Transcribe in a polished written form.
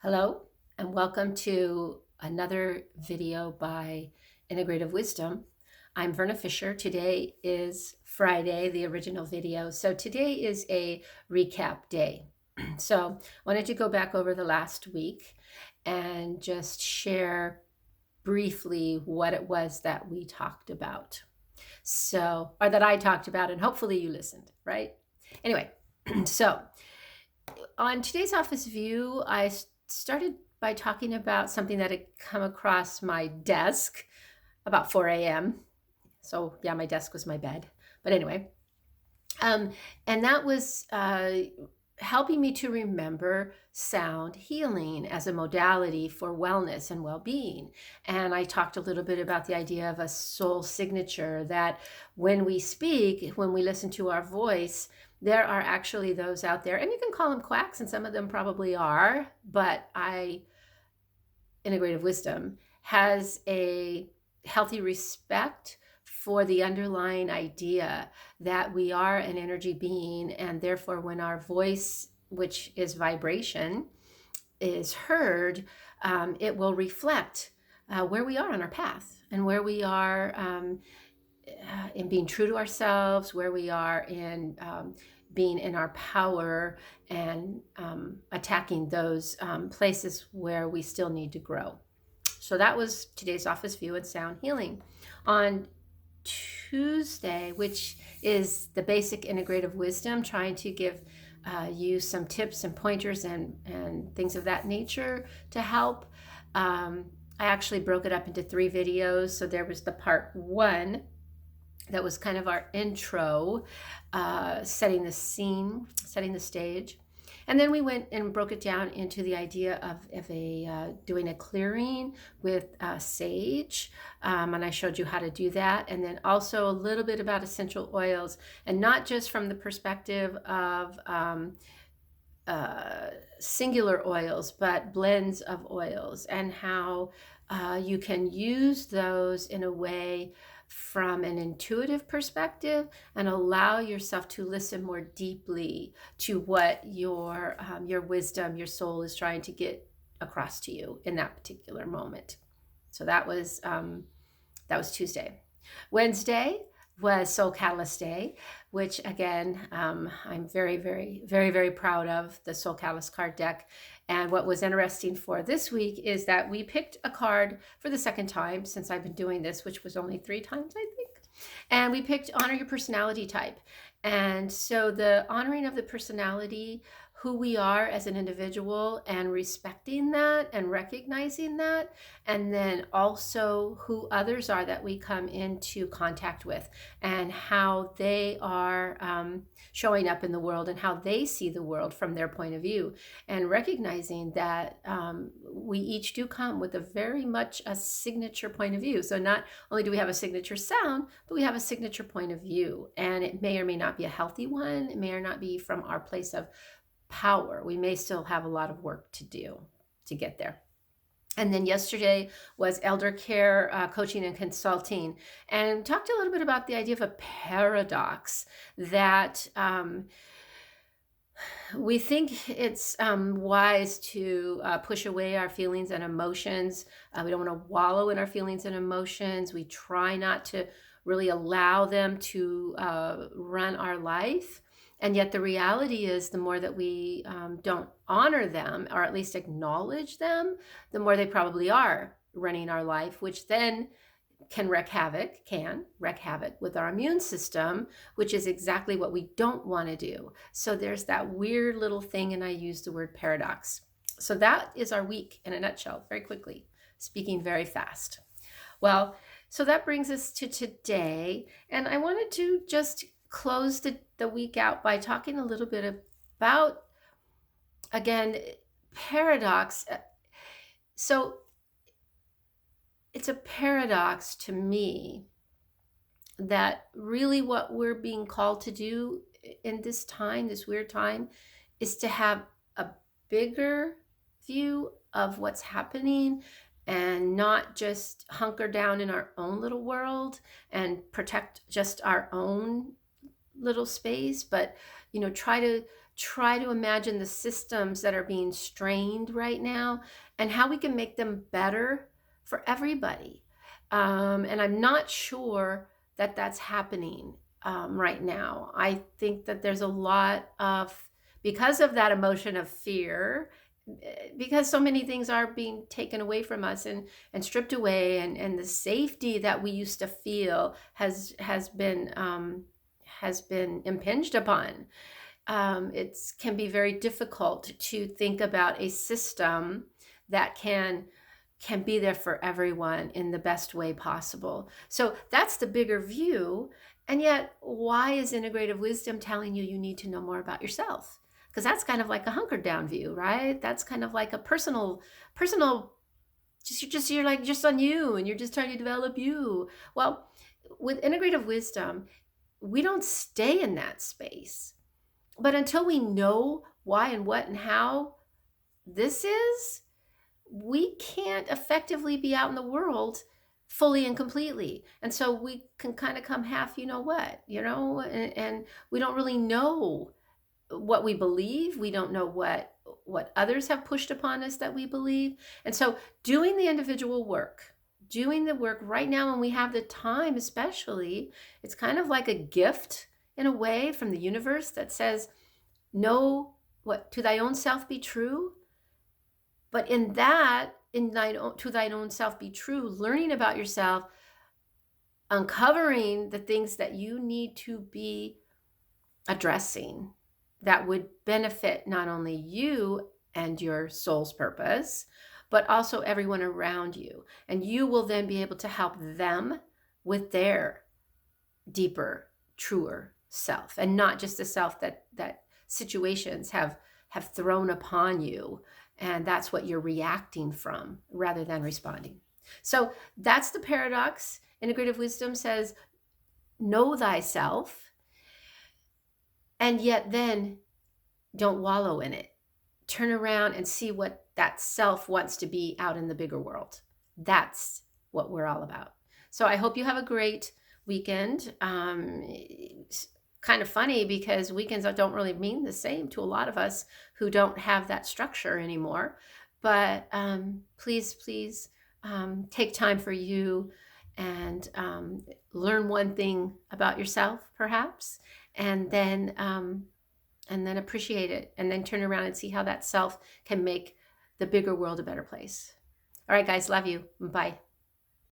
Hello, and welcome to another video by Integrative Wisdom. I'm Verna Fisher. Today is Friday, the original video. So today is a recap day. So I wanted to go back over the last week and just share briefly what it was that we talked about. Or that I talked about, and hopefully you listened, right? Anyway, so on today's Office View, I started by talking about something that had come across my desk about 4 a.m. So, yeah, my desk was my bed. But anyway, and that was helping me to remember sound healing as a modality for wellness and well-being. And I talked a little bit about the idea of a soul signature, that when we speak, when we listen to our voice, there are actually those out there, and you can call them quacks, and some of them probably are, but Integrative Wisdom has a healthy respect for the underlying idea that we are an energy being, and therefore when our voice, which is vibration, is heard, it will reflect where we are on our path and where we are in being true to ourselves, where we are in being in our power, and attacking those places where we still need to grow. So that was today's Office View and Sound Healing. On Tuesday, which is the basic integrative wisdom, trying to give you some tips and pointers and things of that nature to help. I actually broke it up into 3 videos. So there was the part 1, that was kind of our intro, setting the scene, setting the stage. And then we went and broke it down into the idea of doing a clearing with sage, and I showed you how to do that. And then also a little bit about essential oils, and not just from the perspective of singular oils, but blends of oils, and how you can use those in a way from an intuitive perspective and allow yourself to listen more deeply to what your wisdom, your soul is trying to get across to you in that particular moment. So that was Tuesday. Wednesday was Soul Catalyst Day, which again, I'm very, very, very, very proud of the Soul Catalyst card deck. And what was interesting for this week is that we picked a card for the second time since I've been doing this, which was only 3 times, I think. And we picked Honor Your Personality Type. And so the honoring of the personality, who we are as an individual, and respecting that and recognizing that, and then also who others are that we come into contact with, and how they are showing up in the world, and how they see the world from their point of view, and recognizing that we each do come with a very much a signature point of view. So not only do we have a signature sound, but we have a signature point of view, and it may or may not be a healthy one. It may or not be from our place of power. We may still have a lot of work to do to get there. And then yesterday was elder care coaching and consulting, and talked a little bit about the idea of a paradox, that we think it's wise to push away our feelings and emotions. We don't want to wallow in our feelings and emotions. We try not to really allow them to run our life. And yet the reality is, the more that we don't honor them, or at least acknowledge them, the more they probably are running our life, which then can wreak havoc with our immune system, which is exactly what we don't want to do. So there's that weird little thing, and I use the word paradox. So that is our week in a nutshell, very quickly, speaking very fast. Well, so that brings us to today, and I wanted to just close the week out by talking a little bit about, again, paradox. So it's a paradox to me that really what we're being called to do in this time, this weird time, is to have a bigger view of what's happening, and not just hunker down in our own little world and protect just our own little space, but try to try to imagine the systems that are being strained right now and how we can make them better for everybody. And I'm not sure that that's happening right now. I think that there's a lot of, because of that emotion of fear, because so many things are being taken away from us and stripped away, and the safety that we used to feel has been impinged upon. It can be very difficult to think about a system that can be there for everyone in the best way possible. So that's the bigger view. And yet, why is integrative wisdom telling you you need to know more about yourself? Because that's kind of like a hunkered down view, right? That's kind of like a personal, you're like just on you, and you're just trying to develop you. Well, with integrative wisdom, we don't stay in that space. But until we know why and what and how this is, we can't effectively be out in the world fully and completely. And so we can kind of come half, and we don't really know what we believe. We don't know what others have pushed upon us that we believe. And so doing the individual work, doing the work right now when we have the time, especially, it's kind of like a gift in a way from the universe that says, know what to thy own self be true. But in that, to thine own self be true, learning about yourself, uncovering the things that you need to be addressing that would benefit not only you and your soul's purpose, but also everyone around you. And you will then be able to help them with their deeper, truer self, and not just the self that situations have thrown upon you, and that's what you're reacting from rather than responding. So that's the paradox. Integrative wisdom says, know thyself, and yet then don't wallow in it. Turn around and see what that self wants to be out in the bigger world. That's what we're all about. So I hope you have a great weekend. It's kind of funny because weekends don't really mean the same to a lot of us who don't have that structure anymore. But please take time for you and learn one thing about yourself, perhaps, and then appreciate it, and then turn around and see how that self can make the bigger world a better place. All right, guys, love you. Bye.